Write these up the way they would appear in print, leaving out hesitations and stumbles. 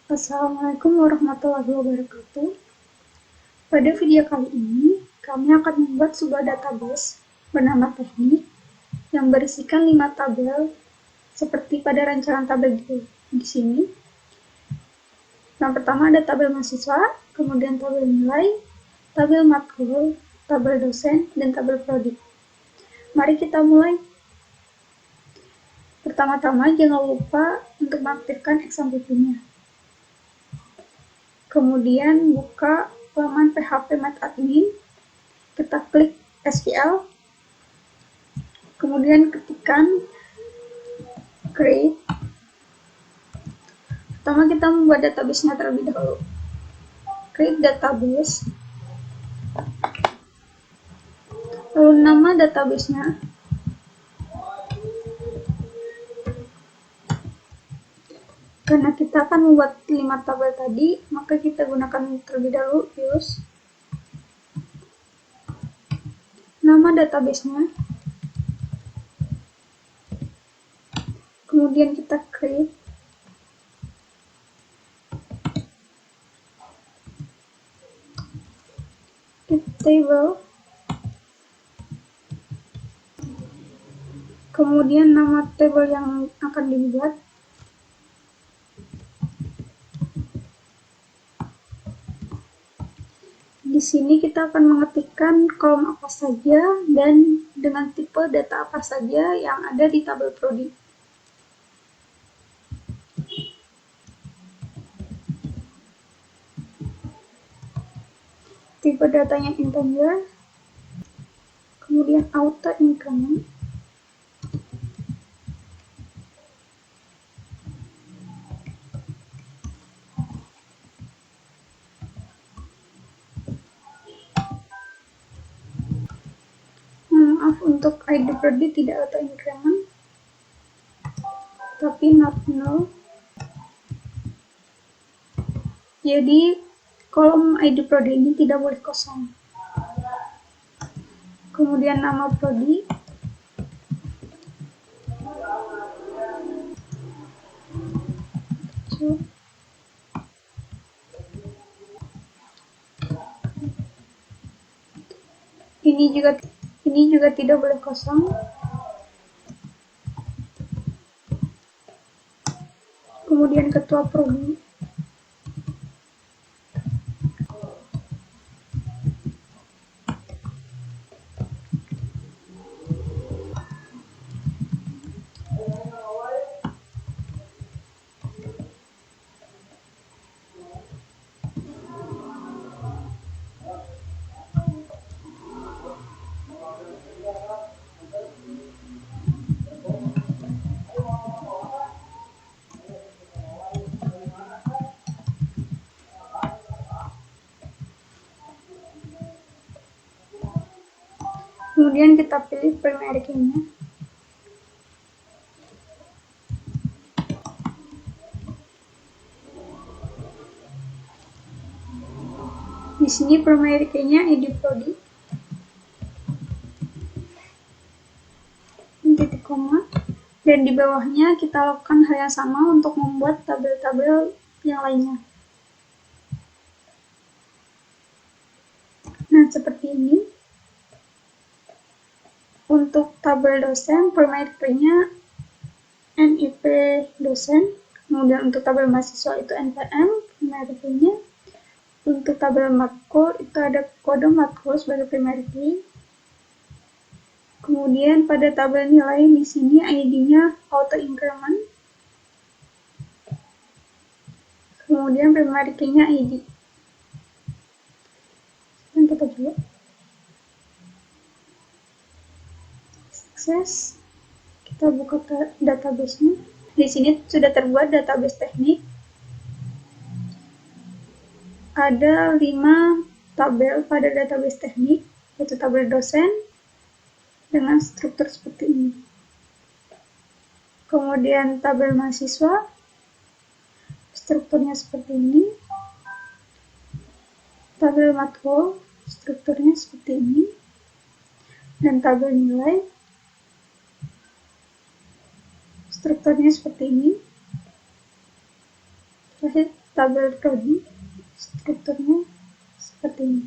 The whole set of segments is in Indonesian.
Assalamualaikum warahmatullahi wabarakatuh. Pada video kali ini, kami akan membuat sebuah database bernama teknik yang berisikan 5 tabel seperti pada rancangan tabel di sini. Yang pertama ada tabel mahasiswa, kemudian tabel nilai, tabel matkul, tabel dosen, dan tabel prodi. Mari kita mulai. Pertama-tama jangan lupa untuk mengaktifkan XAMPP-nya. Kemudian buka halaman PHP MathAdmin, kita klik SQL, kemudian ketikkan create. Pertama kita membuat database-nya terlebih dahulu. Create database, lalu nama database-nya. Karena kita akan membuat 5 tabel tadi, maka kita gunakan terlebih dahulu use nama database-nya. Kemudian kita create. Table. Kemudian nama table yang akan dibuat. Di sini kita akan mengetikkan kolom apa saja dan dengan tipe data apa saja yang ada di tabel prodi. Tipe datanya integer, kemudian auto increment, maaf untuk ID prodi tidak auto increment, tapi not null. Jadi kolom ID prodi ini tidak boleh kosong. Kemudian nama prodi, ini juga tidak boleh kosong. Kemudian ketua prodi, kemudian kita pilih primary key-nya. Di sini primary key-nya ID prodi, titik koma, dan di bawahnya kita lakukan hal yang sama untuk membuat tabel-tabel yang lainnya. Nah, seperti ini. Untuk tabel dosen, primary key-nya NIP dosen, kemudian untuk tabel mahasiswa itu NPM, primary key-nya. Untuk tabel matkul itu ada kode matkul sebagai primary key. Kemudian pada tabel nilai di sini ID-nya auto increment. Kemudian primary key-nya ID. Dan kita coba. Sukses. Kita buka database-nya. Di sini sudah terbuat database teknik. Ada 5 tabel pada database teknik, yaitu tabel dosen dengan struktur seperti ini. Kemudian tabel mahasiswa, strukturnya seperti ini. Tabel matkul, strukturnya seperti ini. Dan tabel nilai, strukturnya seperti ini. Terakhir tabel prodi. Strukturnya seperti ini.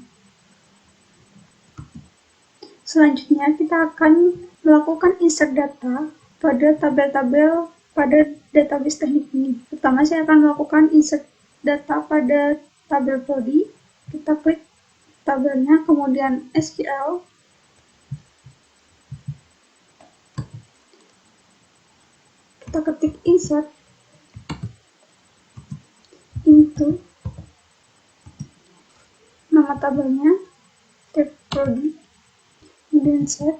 Selanjutnya kita akan melakukan insert data pada tabel-tabel pada database teknik ini. Pertama saya akan melakukan insert data pada tabel prodi. Kita klik tabelnya, kemudian SQL. Kita ketik insert into nama tabelnya, tab prodi, kemudian set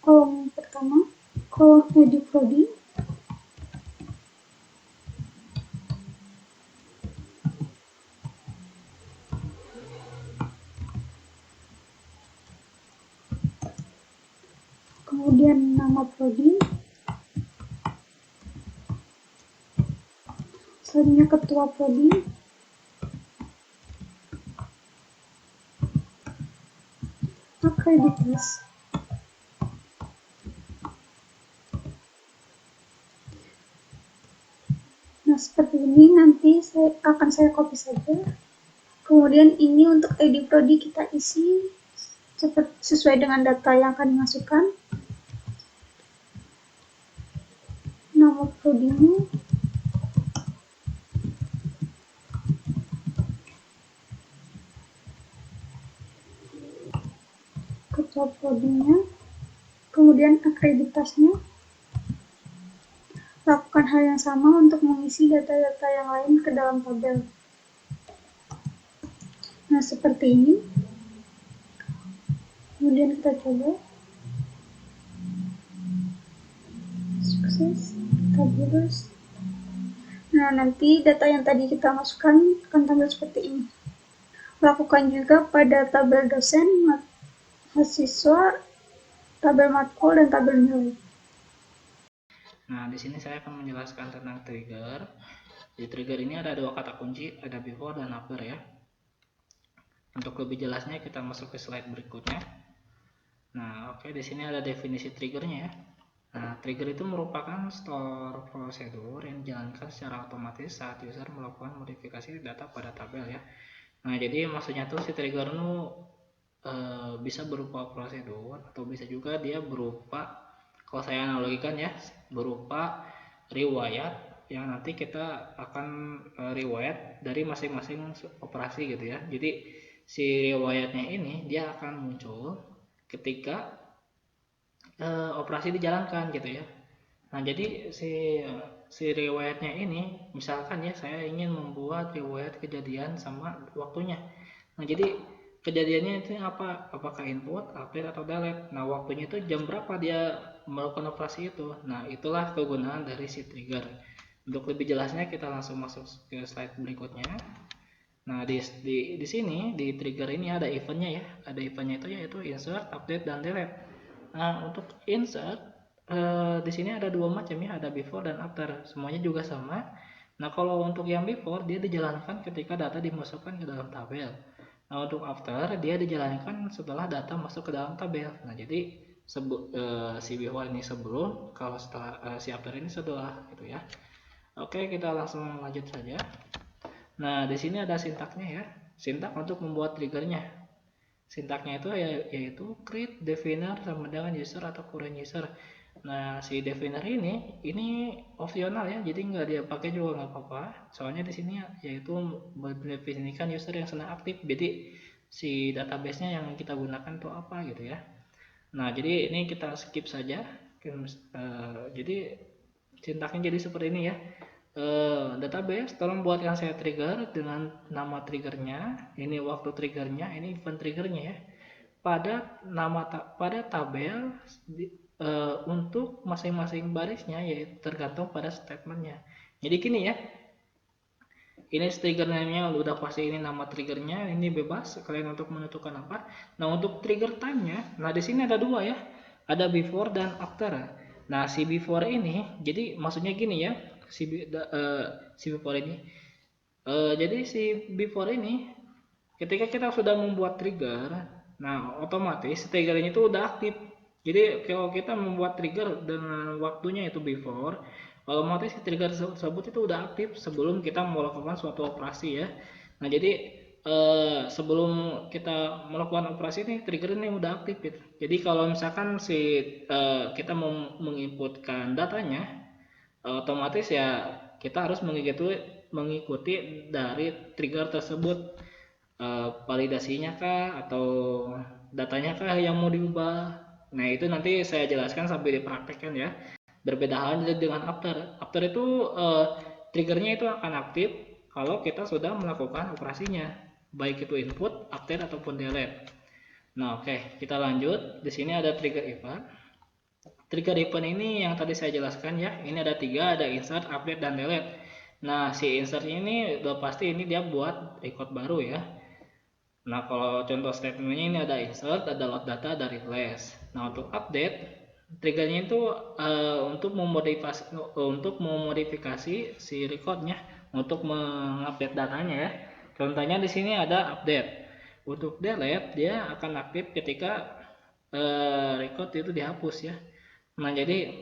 kolom pertama, kolom edi prodi, kemudian nama prodi, selanjutnya ketua prodi, akreditas, nah seperti ini. Nanti akan saya copy saja. Kemudian ini untuk edi prodi kita isi sesuai dengan data yang akan dimasukkan. Nama prodinya, ketua prodinya, kemudian akreditasnya. Lakukan hal yang sama untuk mengisi data-data yang lain ke dalam tabel. Nah, seperti ini. Kemudian kita coba. Sukses. Tabulus. Nah, nanti data yang tadi kita masukkan akan tampil seperti ini. Lakukan juga pada tabel dosen, mahasiswa, tabel matkul, dan tabel nilai. Nah, di sini saya akan menjelaskan tentang trigger. Di trigger ini ada dua kata kunci, ada before dan after ya. Untuk lebih jelasnya kita masuk ke slide berikutnya. Nah, oke, di sini ada definisi triggernya ya. Nah, trigger itu merupakan store prosedur yang dijalankan secara otomatis saat user melakukan modifikasi data pada tabel ya. Nah, jadi maksudnya tuh si trigger itu bisa berupa prosedur atau bisa juga dia berupa, kalau saya analogikan ya, berupa riwayat yang nanti kita akan riwayat dari masing-masing operasi gitu ya. Jadi si riwayatnya ini dia akan muncul ketika operasi dijalankan gitu ya. Nah, jadi si riwayatnya ini, misalkan ya saya ingin membuat riwayat kejadian sama waktunya. Nah, jadi kejadiannya itu apa? Apakah input, update, atau delete? Nah, waktunya itu jam berapa dia melakukan operasi itu. Nah, itulah kegunaan dari si trigger. Untuk lebih jelasnya kita langsung masuk ke slide berikutnya. Nah, di sini di trigger ini ada eventnya ya. Ada eventnya itu yaitu insert, update, dan delete. Nah, untuk insert di sini ada dua macam ya, ada before dan after. Semuanya juga sama. Nah, kalau untuk yang before dia dijalankan ketika data dimasukkan ke dalam tabel. Nah, untuk after dia dijalankan setelah data masuk ke dalam tabel. Nah, jadi si before ini sebelum, kalau setelah si after ini setelah gitu ya. Oke, kita langsung lanjut saja. Nah, di sini ada sintaknya ya. Sintak untuk membuat triggernya. Sintaknya itu yaitu create definir sama dengan user atau current user. Nah, si definir ini opsional ya, jadi nggak dia pakai juga nggak apa-apa. Soalnya di sini yaitu mendefinisikan user yang sedang aktif. Jadi si database-nya yang kita gunakan itu apa gitu ya. Nah, jadi ini kita skip saja. Jadi sintaknya jadi seperti ini ya. Database, tolong buatkan saya trigger dengan nama triggernya, ini waktu triggernya, ini event triggernya ya. Pada tabel untuk masing-masing barisnya yaitu tergantung pada statementnya. Jadi gini ya, ini trigger name-nya udah pasti, ini nama triggernya, ini bebas kalian untuk menentukan apa. Nah, untuk trigger time-nya, nah di sini ada dua ya, ada before dan after. Nah, si before ini, jadi maksudnya gini ya, si before ini, jadi si before ini, ketika kita sudah membuat trigger, nah otomatis trigger ini tuh udah aktif. Jadi kalau kita membuat trigger dengan waktunya itu before, otomatis trigger tersebut itu udah aktif sebelum kita melakukan suatu operasi ya. Nah jadi sebelum kita melakukan operasi ini trigger ini udah aktif gitu. Jadi kalau misalkan kita mau menginputkan datanya, otomatis ya kita harus mengikuti dari trigger tersebut, validasinya kah atau datanya kah yang mau diubah. Nah itu nanti saya jelaskan sampai dipraktekkan ya. Berbeda halnya dengan after. After itu triggernya itu akan aktif kalau kita sudah melakukan operasinya, baik itu input, update ataupun delete. Nah oke, kita lanjut. Di sini ada trigger event. Trigger event ini yang tadi saya jelaskan ya. Ini ada 3, ada insert, update, dan delete. Nah si insert ini udah pasti ini dia buat record baru ya. Nah kalau contoh statementnya ini ada insert, ada load data, ada replace. Nah untuk update triggernya itu untuk memodifikasi si recordnya, untuk mengupdate datanya ya. Contohnya di sini ada update. Untuk delete dia akan aktif ketika record itu dihapus ya. Nah jadi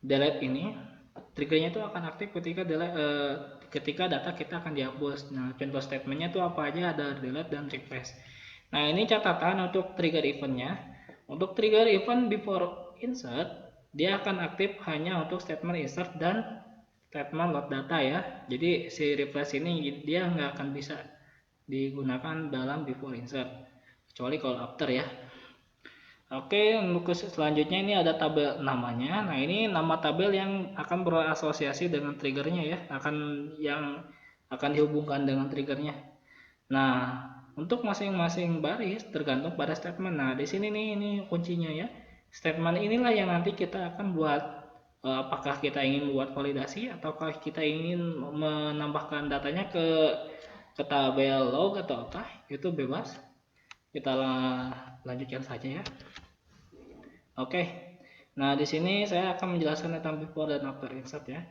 delete ini triggernya itu akan aktif ketika data kita akan dihapus. Nah contoh statementnya itu apa aja, ada delete dan refresh. Nah ini catatan untuk trigger eventnya. Untuk trigger event before insert dia akan aktif hanya untuk statement insert dan statement load data ya. Jadi si refresh ini dia nggak akan bisa digunakan dalam before insert, kecuali kalau after ya. Oke, untuk selanjutnya ini ada tabel namanya. Nah ini nama tabel yang akan berasosiasi dengan triggernya ya, yang akan dihubungkan dengan triggernya. Nah untuk masing-masing baris tergantung pada statement. Nah di sini nih ini kuncinya ya. Statement inilah yang nanti kita akan buat, apakah kita ingin buat validasi ataukah kita ingin menambahkan datanya ke tabel log atau apa, itu bebas. Kita lanjutkan saja ya. Oke. Nah, di sini saya akan menjelaskan tentang before dan after insert ya.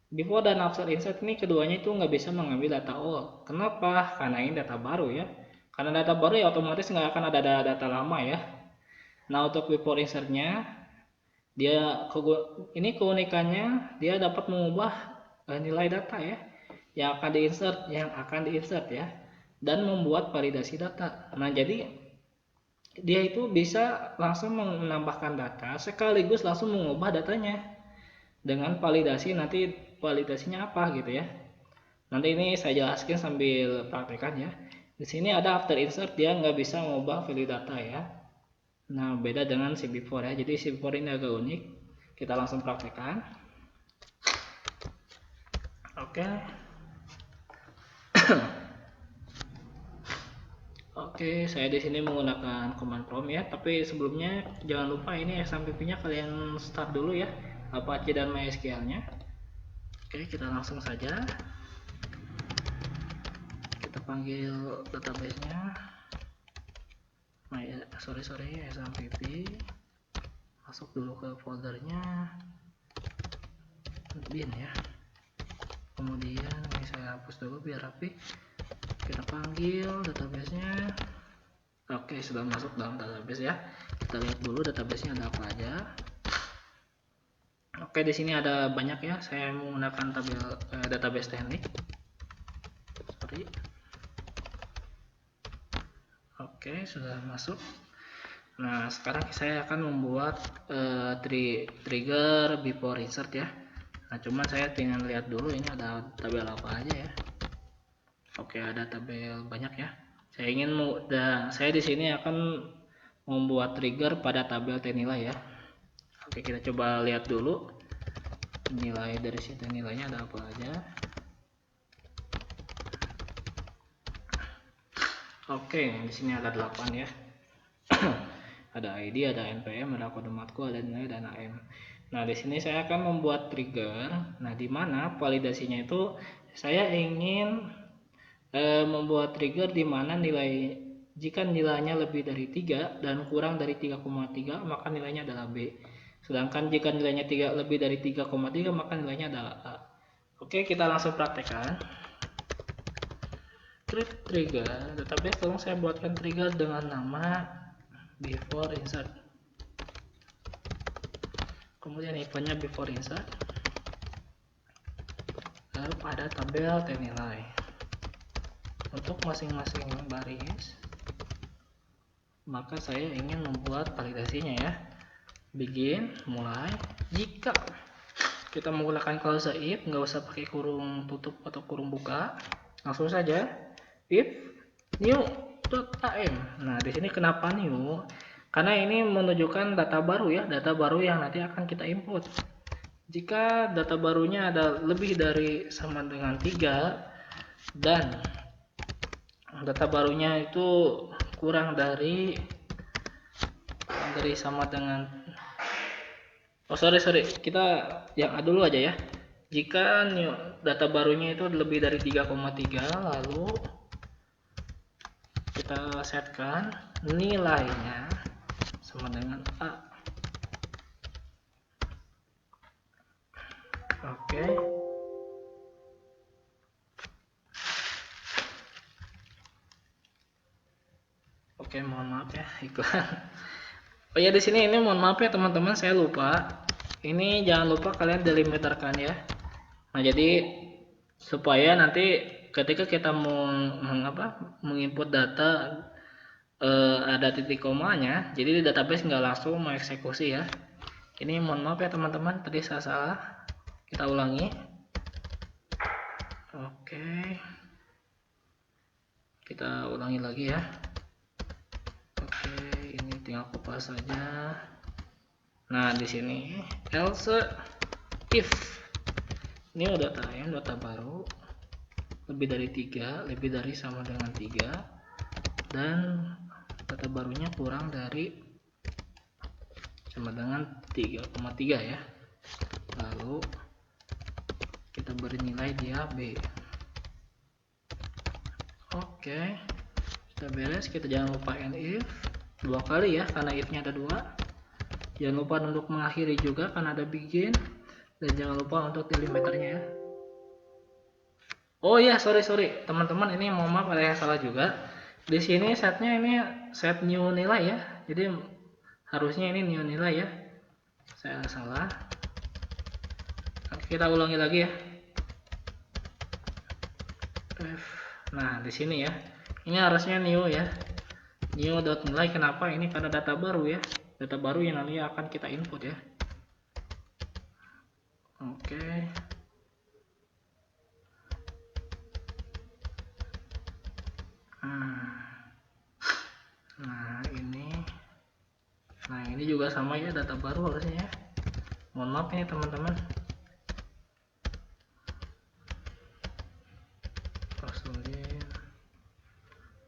Before dan after insert ini keduanya itu nggak bisa mengambil data all. Kenapa? Karena ini data baru ya. Karena data baru ya otomatis nggak akan ada data lama ya. Nah, untuk before insertnya, ini keunikannya dia dapat mengubah nilai data ya yang akan diinsert ya, dan membuat validasi data. Nah, jadi dia itu bisa langsung menambahkan data sekaligus langsung mengubah datanya dengan validasi. Nanti validasinya apa gitu ya, nanti ini saya jelaskan sambil praktekan ya. Di sini ada after insert, dia nggak bisa mengubah value data ya. Nah beda dengan si before ya, jadi si before ini agak unik. Kita langsung praktekan. Oke. Oke, saya di sini menggunakan command prompt ya, tapi sebelumnya jangan lupa ini XAMPP-nya kalian start dulu ya, Apache dan MySQL-nya. Oke, kita langsung saja. Kita panggil database-nya. XAMPP. Masuk dulu ke foldernya bin ya. Kemudian ini saya hapus dulu biar rapi. Kita panggil database-nya. Oke, sudah masuk dalam database ya. Kita lihat dulu database-nya ada apa aja. Oke, di sini ada banyak ya. Saya menggunakan database teknik. Sorry. Oke, sudah masuk. Nah, sekarang saya akan membuat trigger before insert ya. Nah, cuman saya tinggal lihat dulu ini ada tabel apa aja ya. Oke, ada tabel banyak ya. Saya di sini akan membuat trigger pada tabel T-nilai ya. Oke, kita coba lihat dulu nilai dari situ, nilainya ada apa aja. Oke, di sini ada 8 ya. Ada ID, ada NPM, ada kode matkul, ada nilai, dan AM. Nah, di sini saya akan membuat trigger. Nah, di mana validasinya itu saya ingin membuat trigger di mana jika nilainya lebih dari 3 dan kurang dari 3,3 maka nilainya adalah B. Sedangkan jika nilainya lebih dari 3,3 maka nilainya adalah A. Oke, kita langsung praktekkan. Create trigger database, tolong saya buatkan trigger dengan nama before insert. kemudian eventnya before insert, lalu ada tabel nilai untuk masing-masing baris. Maka saya ingin membuat validasinya ya. Begin, mulai. Jika kita menggunakan clause if, nggak usah pakai kurung tutup atau kurung buka, langsung saja if new.am. Nah, di sini kenapa new? Karena ini menunjukkan data baru ya, data baru yang nanti akan kita input. Jika data barunya ada lebih dari sama dengan 3 dan data barunya itu kurang dari sama dengan sorry, kita yang A dulu aja ya. Jika data barunya itu lebih dari 3,3, lalu kita setkan nilainya sama dengan A. Oke. Oke, mohon maaf ya iklan. Oh ya, di sini ini mohon maaf ya teman-teman, saya lupa. Ini jangan lupa kalian delimiterkan ya. Nah, jadi supaya nanti ketika kita mau menginput data ada titik komanya, jadi di database nggak langsung mengeksekusi ya. Ini mohon maaf ya teman-teman, tadi saya salah. Kita ulangi. Oke. Kita ulangi lagi ya. Ini tinggal kopas saja. Nah, di sini else if ini udah data baru lebih dari 3, lebih dari sama dengan 3, dan data barunya kurang dari sama dengan 3,3 ya. Lalu kita beri nilai dia B. Oke, kita beres. Kita jangan lupa end if 2 kali ya, karena if-nya ada 2. Jangan lupa untuk mengakhiri juga karena ada begin, dan jangan lupa untuk delimiternya ya. Oh ya, sorry teman-teman, ini mohon maaf ada yang salah juga. Di sini setnya ini set new nilai ya, jadi harusnya ini new nilai ya. Saya salah. Kita ulangi lagi ya. Nah, di sini ya, ini harusnya new ya. New dot nilai, kenapa? Ini karena data baru ya, data baru yang nanti akan kita input ya. Oke. Nah ini juga sama ya, data baru harusnya ya. Mohon maaf ini teman-teman.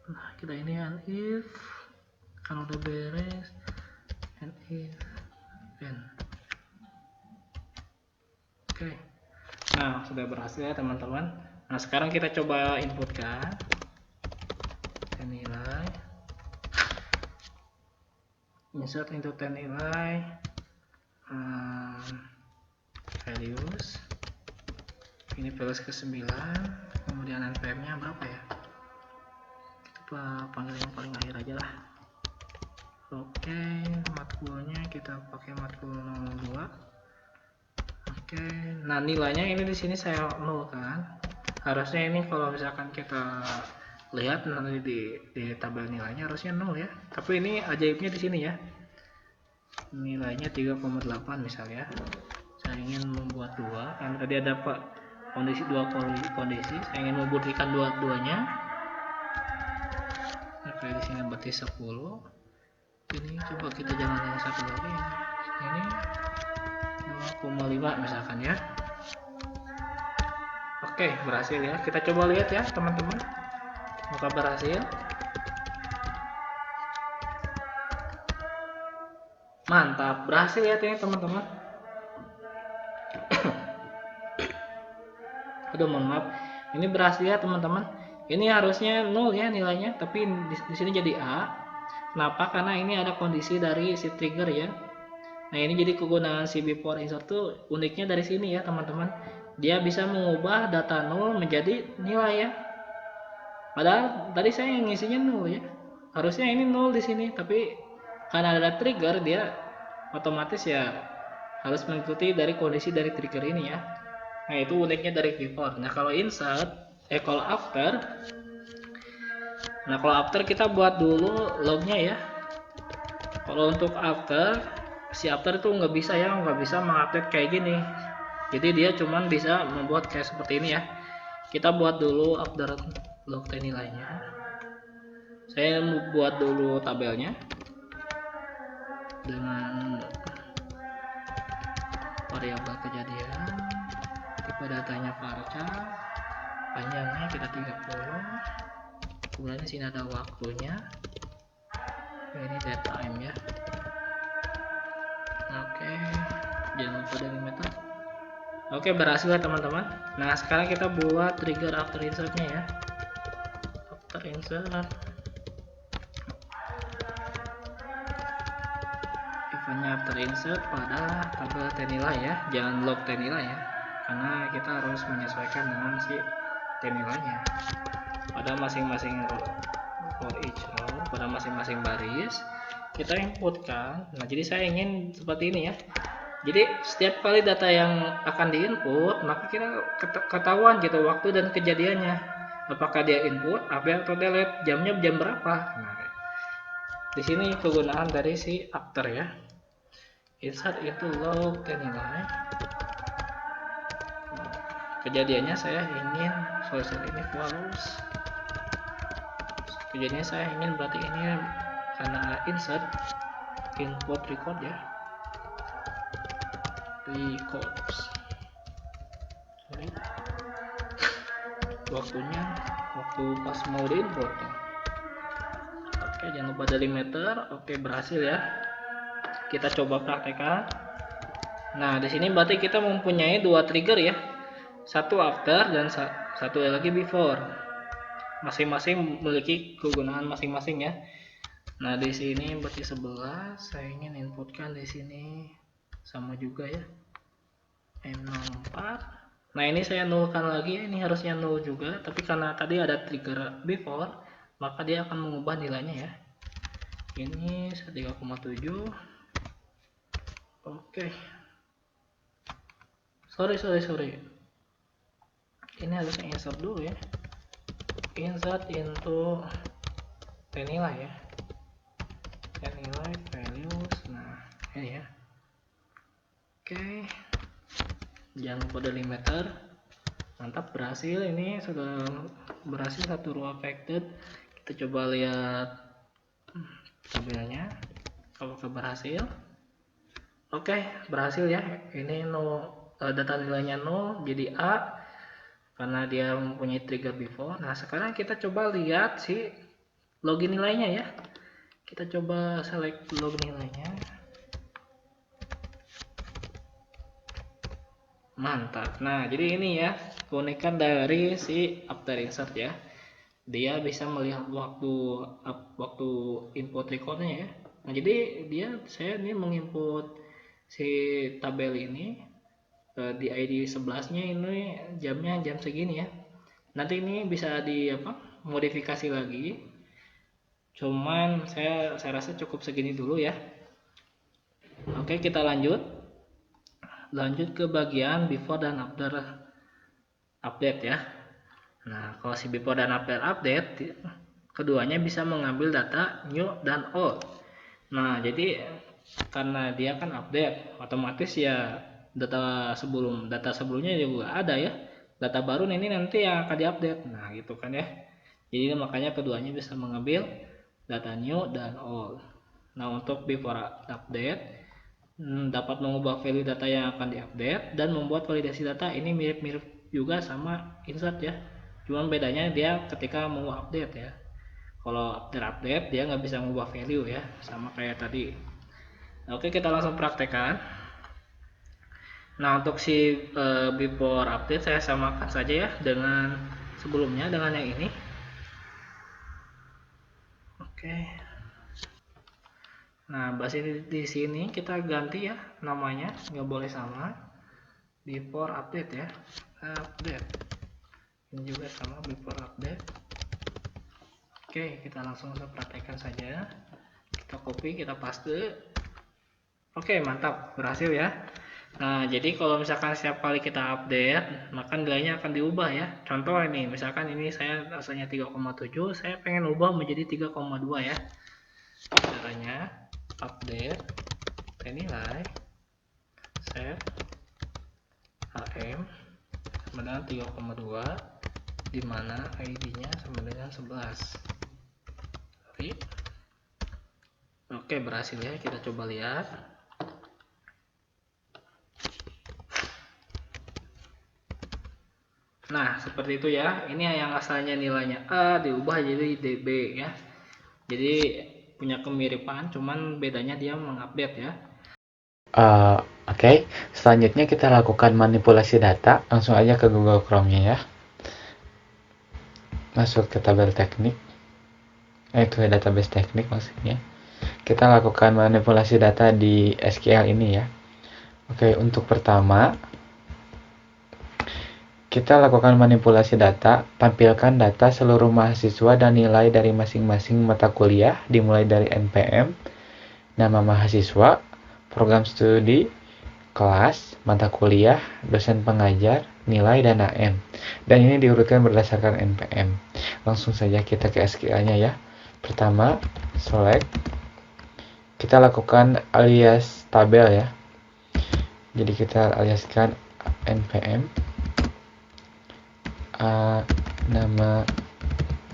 Nah, kita ini and if kan udah beres, and if then. Oke. Nah, sudah berhasil ya teman-teman. Nah, sekarang kita coba inputkan nilai, insert into nilai, values. Ini values ke 9, kemudian npm nya berapa ya, kita panggil yang paling akhir aja lah. Oke, matkulnya kita pakai matkul 02. Oke, nah nilainya ini di sini saya nol kan. Harusnya ini kalau misalkan kita lihat nanti di tabel nilainya harusnya 0 ya. Tapi ini ajaibnya di sini ya. Nilainya 3,8 misalnya. Saya ingin membuat 2 karena tadi ada kondisi 2 kondisi. Saya ingin membuktikan dua-duanya. Oke, di sini berarti 10. Ini coba kita jangan yang satu lagi. Ini 2,5 misalkan ya. Oke, berhasil ya. Kita coba lihat ya teman-teman. Maka berhasil. Mantap, berhasil ya teman-teman. Aduh, mohon maaf. Ini berhasil ya teman-teman. Ini harusnya 0 ya nilainya, tapi di sini jadi A. Kenapa? Karena ini ada kondisi dari si trigger ya. Nah, ini jadi kegunaan si before insert tuh uniknya dari sini ya teman-teman. Dia bisa mengubah data 0 menjadi nilai ya. Padahal tadi saya ngisinya 0 ya. Harusnya ini 0 di sini, tapi karena ada trigger dia otomatis ya harus mengikuti dari kondisi dari trigger ini ya. Nah itu uniknya dari before. Nah kalau kalau after, kita buat dulu lognya ya. Kalau untuk si after itu nggak bisa mengupdate kayak gini. Jadi dia cuman bisa membuat kayak seperti ini ya. Kita buat dulu update log nilainya. Saya buat dulu tabelnya dengan variabel kejadian, tipe datanya varchar, panjangnya kita 30, kemudian di sini ada waktunya, ini dead time ya. Oke, jangan lupa delimiter. Oke, berhasil ya teman-teman. Nah sekarang kita buat trigger after insertnya ya. After insert, eventnya after insert pada tabel t-nilai ya, jangan log t-nilai ya, karena kita harus menyesuaikan dengan si t-nilainya pada masing-masing row, for each row, pada masing-masing baris kita inputkan. Nah jadi saya ingin seperti ini ya, jadi setiap kali data yang akan diinput maka kita ketahuan gitu waktu dan kejadiannya, apakah dia input, update atau delete, jamnya jam berapa. Nah di sini kegunaan dari si after ya. Insert itu log nilai. Kejadiannya saya ingin ini follows. Kejadiannya saya ingin berarti ini karena insert input record ya. Records. Sorry. Waktu pas mau diinput. Oke, jangan lupa delimiter. Oke, berhasil ya. Kita coba praktekkan. Nah, di sini berarti kita mempunyai dua trigger ya. Satu after dan satu lagi before. Masing-masing memiliki kegunaan masing-masing ya. Nah, di sini berarti 11 saya ingin inputkan di sini sama juga ya. M04. Nah, ini saya nolkan lagi, ini harusnya nol juga, tapi karena tadi ada trigger before, maka dia akan mengubah nilainya ya. Ini 3,7. Oke. Sorry. Ini harusnya insert dulu ya. Insert into nilai ya. Nilai values. Nah, ini ya. Oke. Jangan lupa delimiter. Mantap, berhasil. Ini sudah berhasil satu row affected. Kita coba lihat tabelnya apakah berhasil. Oke, berhasil ya. Ini data nilainya 0 jadi A karena dia mempunyai trigger before. Nah sekarang kita coba lihat si login nilainya ya. Kita coba select login nilainya. Mantap. Nah jadi ini ya keunikan dari si after insert ya. Dia bisa melihat waktu input recordnya ya. Nah jadi saya ini menginput si tabel ini di ID 11 nya ini jamnya jam segini ya. Nanti ini bisa modifikasi lagi, cuman saya rasa cukup segini dulu ya. Oke, kita lanjut ke bagian before dan after update ya. Nah kalau si before dan after update keduanya bisa mengambil data new dan old. Nah jadi karena dia kan update, otomatis ya data sebelumnya juga ada ya. Data baru ini nanti yang akan diupdate. Nah gitu kan ya. Jadi makanya keduanya bisa mengambil data new dan old. Nah untuk before update dapat mengubah value data yang akan diupdate dan membuat validasi data. Ini mirip-mirip juga sama insert ya. Cuman bedanya dia ketika mau update ya. Kalau update dia nggak bisa mengubah value ya, sama kayak tadi. Oke, kita langsung praktekkan. Nah untuk si before update saya samakan saja ya dengan sebelumnya, dengan yang ini. Oke. Nah bahasa di sini kita ganti ya namanya, nggak boleh sama. Before update ya, update. Ini juga sama before update. Oke, kita langsung praktekkan saja. Kita copy, kita paste. Oke, mantap, berhasil ya. Nah, jadi kalau misalkan setiap kali kita update, maka nilainya akan diubah ya. Contoh ini, misalkan ini saya asalnya 3,7, saya pengen ubah menjadi 3,2 ya. Caranya update nilai set HM sama dengan 3,2, di mana ID-nya sama dengan 11. Oke, berhasil ya. Kita coba lihat. Nah, seperti itu ya. Ini yang asalnya nilainya A diubah jadi DB ya. Jadi punya kemiripan, cuman bedanya dia mengupdate ya. Oke. Selanjutnya kita lakukan manipulasi data. Langsung aja ke Google Chrome-nya ya. Masuk ke tabel teknik. Ke database teknik maksudnya. Kita lakukan manipulasi data di SQL ini ya. Oke, untuk pertama, kita lakukan manipulasi data, tampilkan data seluruh mahasiswa dan nilai dari masing-masing mata kuliah, dimulai dari NPM, nama mahasiswa, program studi, kelas, mata kuliah, dosen pengajar, nilai, dan AM. Dan ini diurutkan berdasarkan NPM. Langsung saja kita ke SQL-nya ya. Pertama, select. Kita lakukan alias tabel ya. Jadi kita aliaskan NPM. Nama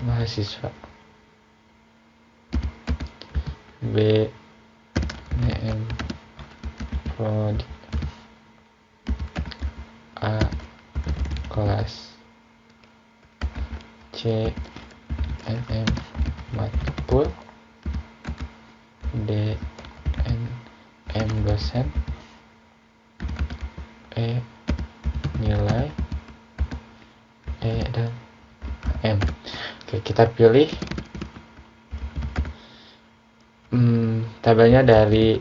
mahasiswa, B name prodi, A kelas, C nm matkul, D nm dosen, E nilai, E dan M. Oke, kita pilih tabelnya dari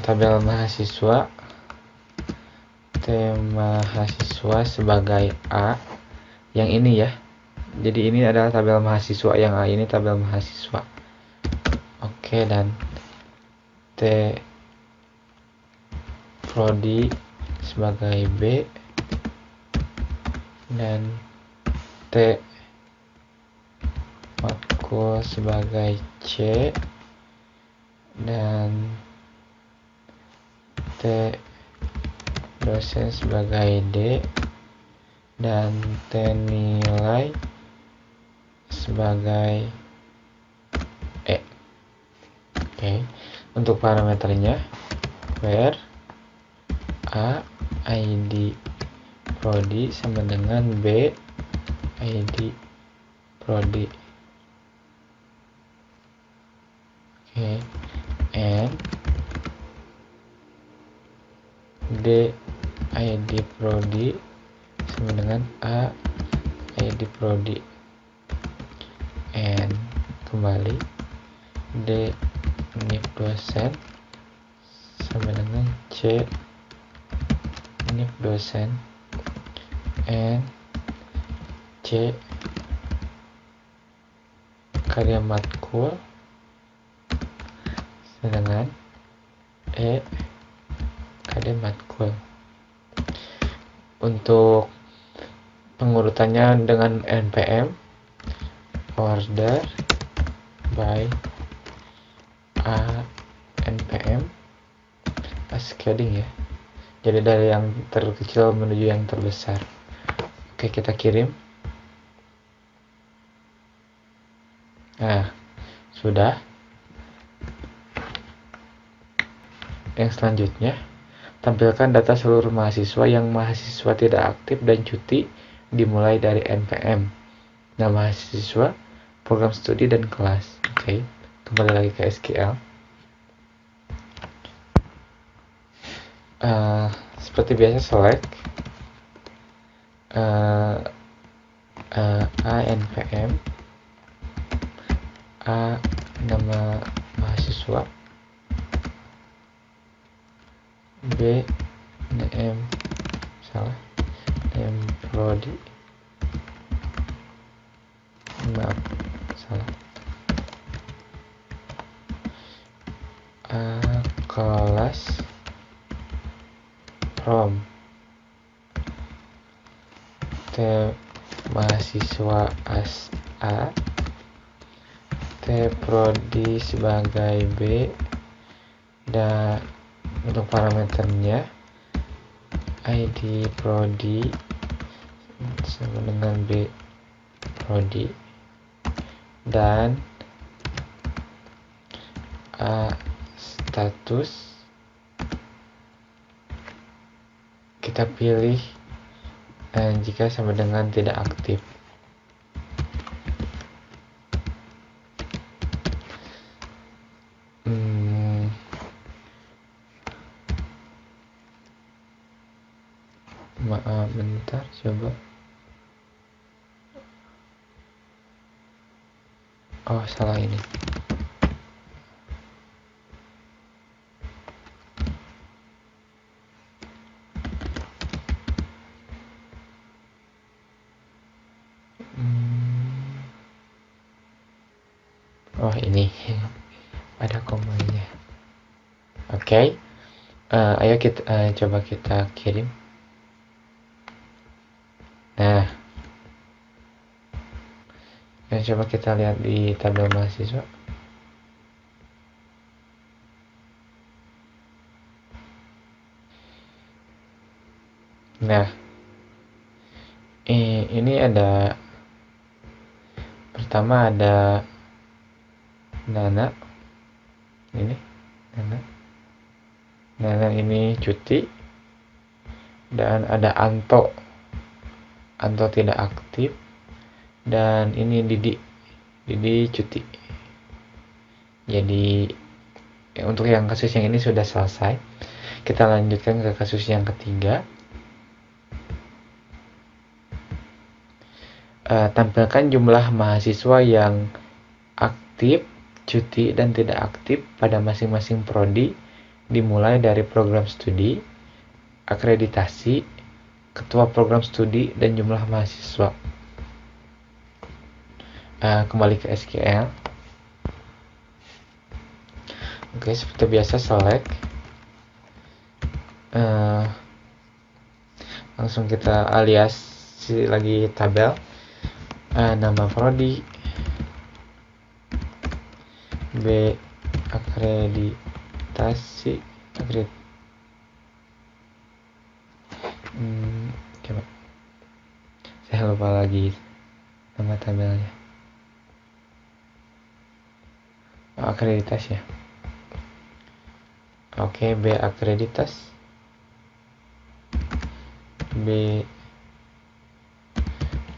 tabel mahasiswa, mahasiswa sebagai A yang ini ya. Jadi ini adalah tabel mahasiswa, yang A ini tabel mahasiswa. Oke, dan T prodi sebagai B, dan T matkul sebagai C, dan T dosen sebagai D, dan T nilai sebagai E. Oke, untuk parameternya where A ID prodi sama dengan B ID prodi. Oke, and D ID prodi sama dengan A ID prodi, and kembali D NIP dosen sama dengan C NIP dosen, and C karya matkul dengan E karya matkul. Untuk pengurutannya dengan NPM, order by A NPM cascading ya. Jadi dari yang terkecil menuju yang terbesar. Oke, kita kirim. Nah, sudah. Yang selanjutnya, tampilkan data seluruh mahasiswa yang mahasiswa tidak aktif dan cuti, dimulai dari NPM, nama mahasiswa, program studi, dan kelas. Oke, kembali lagi ke SQL. Seperti biasa, select A NPM, A nama mahasiswa, B name prodi, maaf salah, kelas from T mahasiswa A, T prodi sebagai B, dan untuk parameternya ID prodi sama dengan B prodi, dan A status kita pilih jika sama dengan tidak aktif. Maaf, bentar, coba. Oh, salah ini. Oh, ini ada komanya. Oke. Ayo kita coba kita kirim. Nah, coba kita lihat di tabel mahasiswa. Nah, ini ada, pertama ada Nana, ini Nana ini cuti, dan ada Anto tidak aktif, dan ini Didi cuti. Jadi untuk yang kasus yang ini sudah selesai. Kita lanjutkan ke kasus yang ketiga. Tampilkan jumlah mahasiswa yang aktif, cuti, dan tidak aktif pada masing-masing prodi dimulai dari program studi, akreditasi, ketua program studi, dan jumlah mahasiswa. Kembali ke SQL. Oke, seperti biasa select. Langsung kita alias lagi tabel. Nama prodi, B akreditasi, coba saya lupa lagi nama tabelnya. Akreditas ya. Oke, B akreditas, B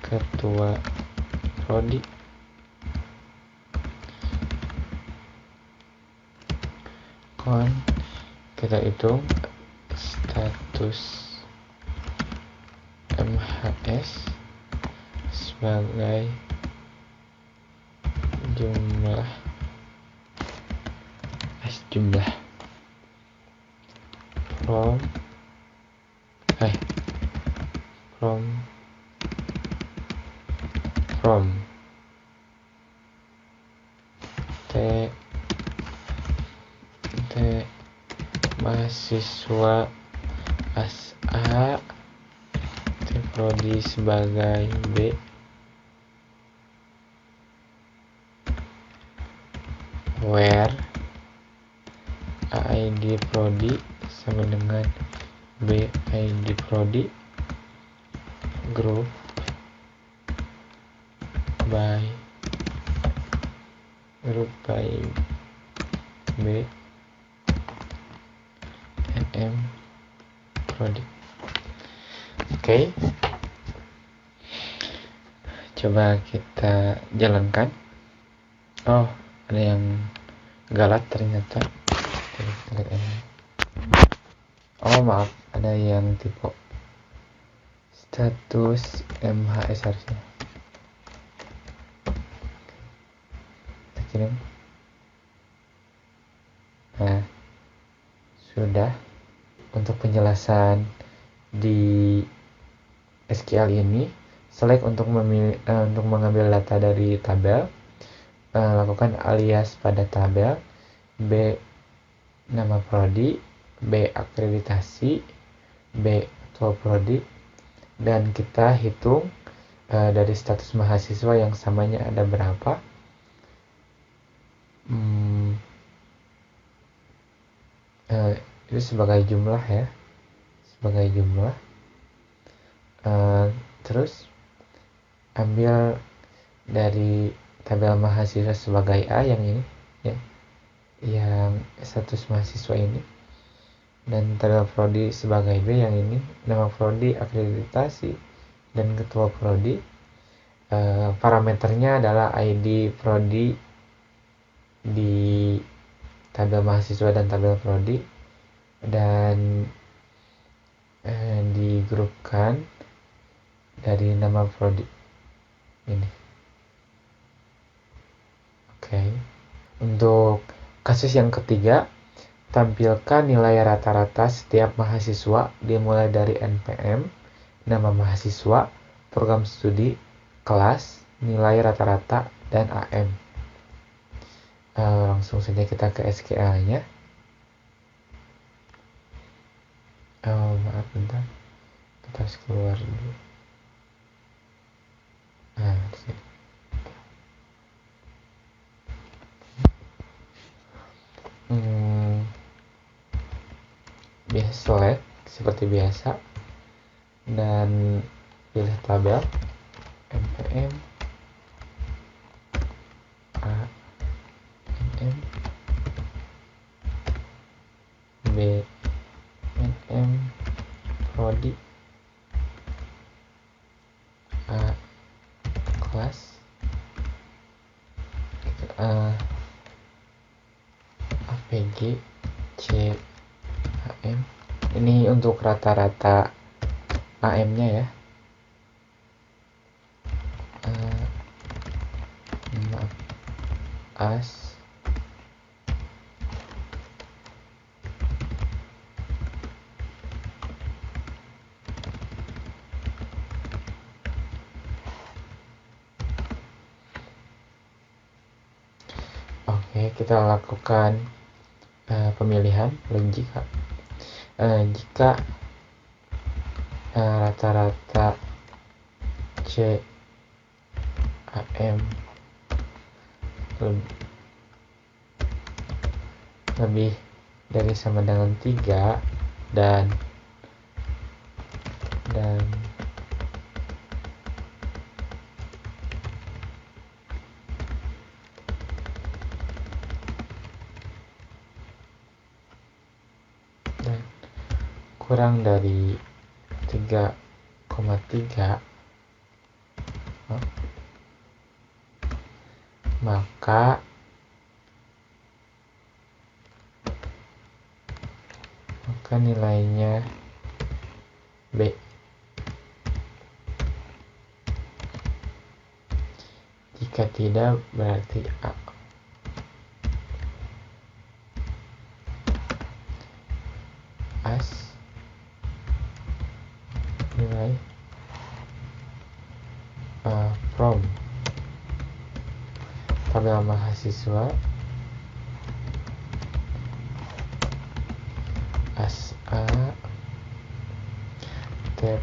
ketua prodi, kita hitung status MHS sebagai jumlah from T mahasiswa A, T prodi sebagai B, where ID prodi sama dengan B ID prodi, group by B NM prodi. Oke. Coba kita jalankan. Oh, ada yang galat ternyata. Oh, maaf, ada yang typo. Status MHS harusnya. Kita kirim. Nah, sudah. Untuk penjelasan di SQL ini, select untuk mengambil data dari tabel, lakukan alias pada tabel, B nama prodi, B. Akreditasi, B. Ketua Prodi, dan kita hitung dari status mahasiswa yang samanya ada berapa. Itu sebagai jumlah ya, sebagai jumlah. Terus ambil dari tabel mahasiswa sebagai A yang ini ya, yang status mahasiswa ini, dan tabel prodi sebagai B yang ini, nama prodi, akreditasi, dan ketua prodi. Parameternya adalah ID prodi di tabel mahasiswa dan tabel prodi, dan digrupkan dari nama prodi ini. Oke. Untuk kasus yang ketiga, tampilkan nilai rata-rata setiap mahasiswa dimulai dari NPM, nama mahasiswa, program studi, kelas, nilai rata-rata, dan AM. Langsung saja kita ke SQL-nya. Maaf bentar, kita harus keluar dulu. Disini. Biasa select seperti biasa, dan pilih tabel NPM A, NM B, NM prodi A, kelas APG C, AM. Ini untuk rata-rata AM-nya ya. AS Oke, kita lakukan pemilihan jika rata-rata C AM lebih dari sama dengan 3 dan kurang dari 3,3, maka nilainya B. Jika tidak, berarti A. AS nilai from tabel mahasiswa AS A, tab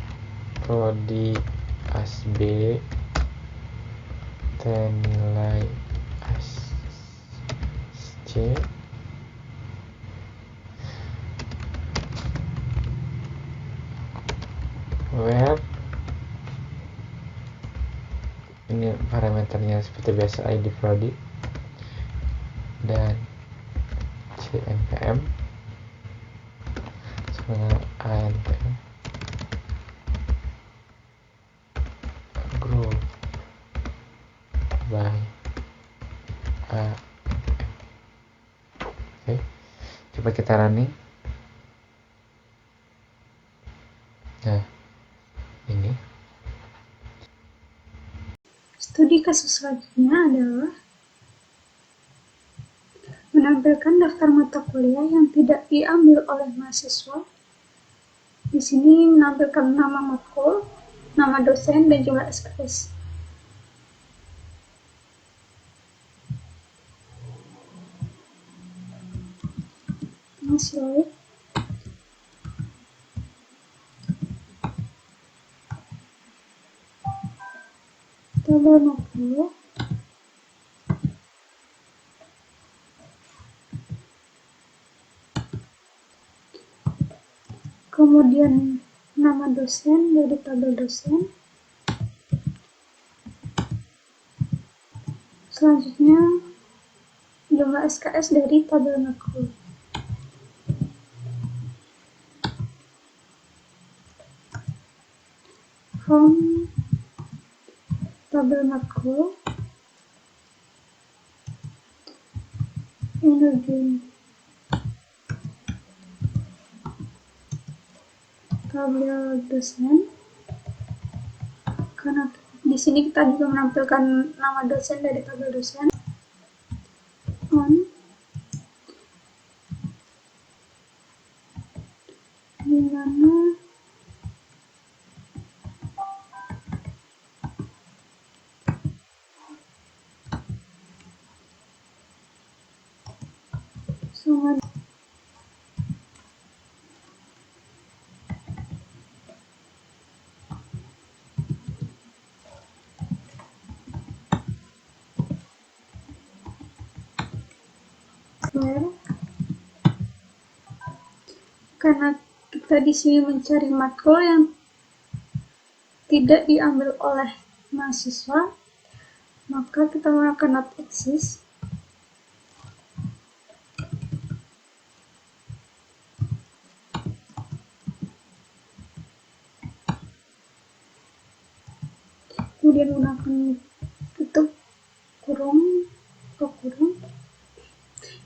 prodi AS B, nilai AS C, where ini parameternya seperti biasa ID prodi, dan CNPM sama ANPM group by AM. Oke, coba kita running. Nah, ini Studi kasus selanjutnya adalah menampilkan daftar mata kuliah yang tidak diambil oleh mahasiswa. Di sini menampilkan nama matkul, nama dosen, dan jumlah SKS. Slide. tabel makro, kemudian nama dosen dari tabel dosen, selanjutnya jumlah SKS dari tabel makro. From tabel makro, energi tabel dosen, karena di sini kita juga menampilkan nama dosen dari tabel dosen. On dimana sama karena kita di sini mencari matkul yang tidak diambil oleh mahasiswa, maka kita menggunakan not exist. Kemudian menggunakan tutup kurung ke kurung,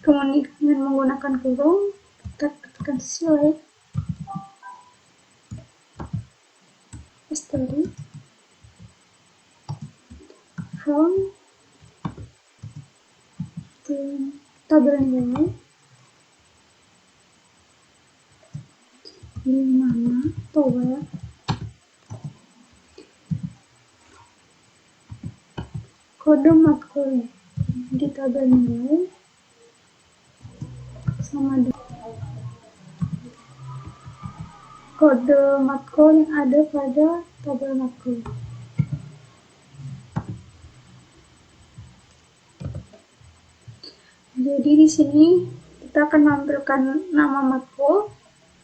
kemudian menggunakan kurung kita ketikkan select history from tabel nilai di mana tower kode matkul di tabel nilai sama dengan kode matkul yang ada pada tabel matkul. Jadi di sini kita akan menampilkan nama matkul,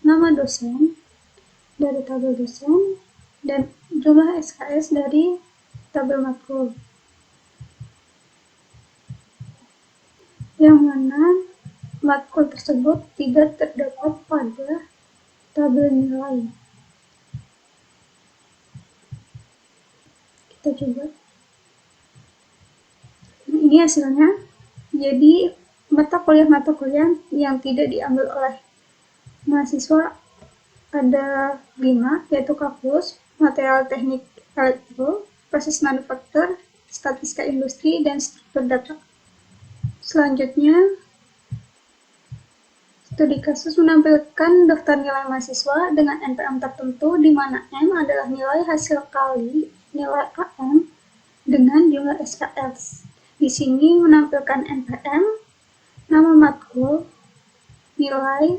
nama dosen dari tabel dosen, dan jumlah SKS dari tabel matkul. Yang mana matkul tersebut tidak terdapat pada tabel nilai. Kita coba. Nah, ini hasilnya. Jadi mata kuliah yang tidak diambil oleh mahasiswa ada 5, yaitu kalkulus, material teknik elektro, proses manufaktur, statistika industri, dan struktur data. Selanjutnya, studi kasus menampilkan daftar nilai mahasiswa dengan NPM tertentu, di mana M adalah nilai hasil kali nilai AM dengan jumlah SKS. Di sini menampilkan NPM, nama matkul, nilai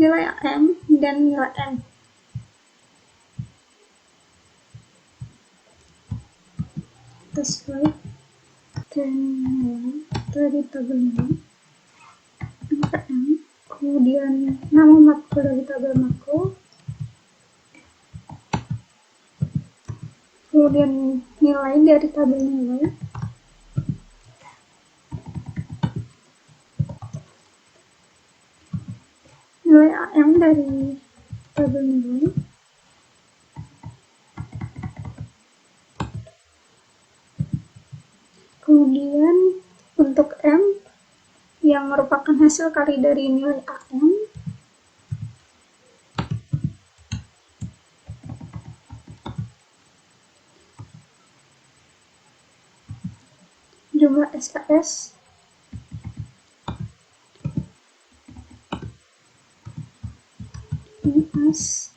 AM, dan nilai M. Kita select nilai dari tabel nilai NPM, kemudian nama matkul dari tabel matkul, kemudian nilai dari tabel nilai, nilai AM dari tabel nilai, kemudian untuk M yang merupakan hasil kali dari nilai AM, jumlah SKS, IAS,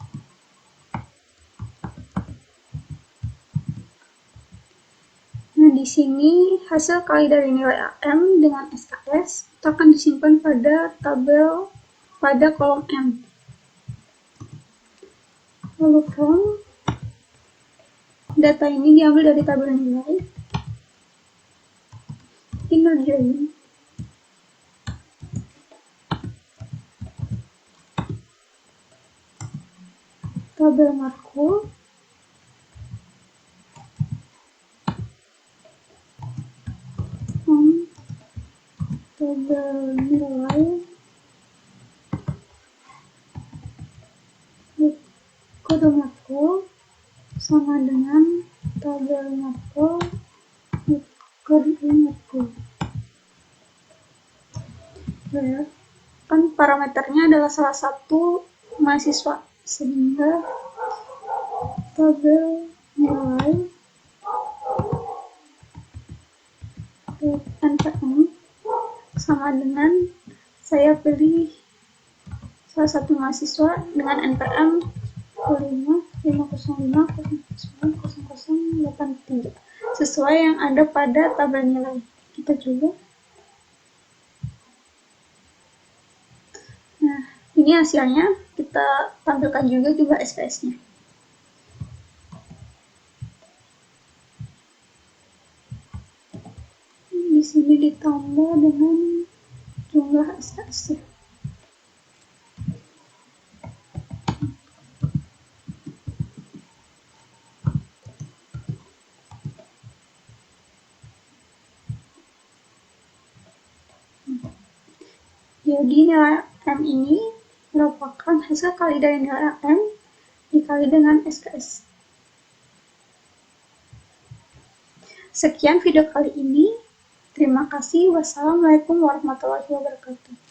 nah di sini hasil kali dari nilai AM dengan SKS itu akan disimpan pada tabel pada kolom M. Lalu from Data ini diambil dari tabel nilai, inner join, tabel makro, tabel nilai, kode makro sama dengan tabel makro kode makro. Ya, kan parameternya adalah salah satu mahasiswa, sehingga tabel nilai NPM sama dengan saya pilih salah satu mahasiswa dengan NPM 505.00.0083 sesuai yang ada pada tabel nilai. Kita coba. Nah, ini hasilnya. Kita tampilkan juga SPSS-nya. Di sini ditambah dengan jumlah SKS-nya. Jadi nilai M ini merupakan hasil kali dari nilai M dikali dengan SKS. Sekian video kali ini. Terima kasih. Wassalamualaikum warahmatullahi wabarakatuh.